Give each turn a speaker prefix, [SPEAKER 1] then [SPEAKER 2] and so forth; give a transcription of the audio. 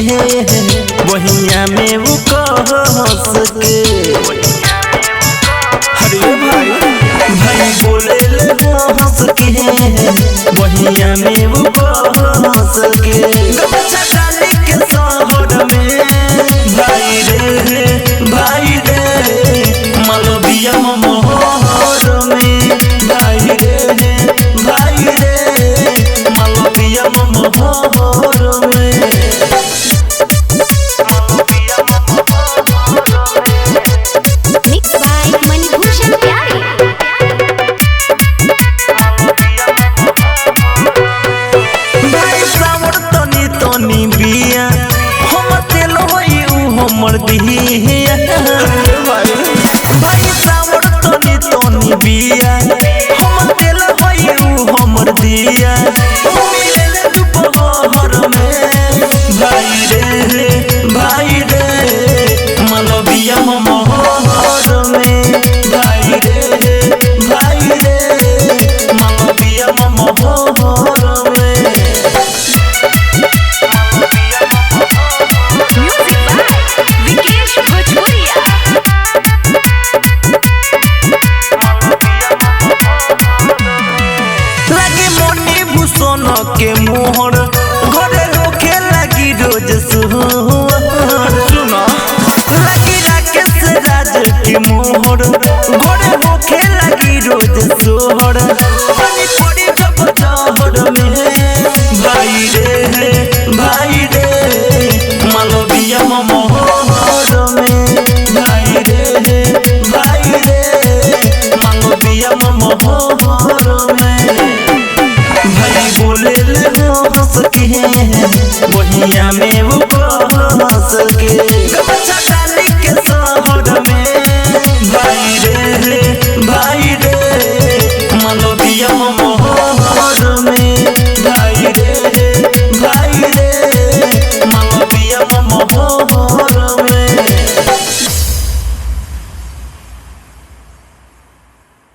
[SPEAKER 1] वहिया में वो कहस के। अरे भाई बोले ले हंस के वहिया में वो कहस के। गमछा डाली के शहर में भाई रे मलबिया मोहर में भाई रे मलबिया मोहर में। बिया हम तेल होई हमर दिया भाई सावर तनी बिया हम तेल होई हमर दिया मिले दोपहर में भाई रे मलबिया मोहर में भाई रे मलबिया मोहर में। सोना के मोहर घरे होके लगी रोज सुना लगी राकेश राज के मोहर घरे होके लगी रोज सोहर पानी पड़ी जब जहर में भाई रे मलबिया मोहर में भाई रे मलबिया मोहर में। बोले ले हंस के वहिया में वो कहस के। गमछा डाली के शहर में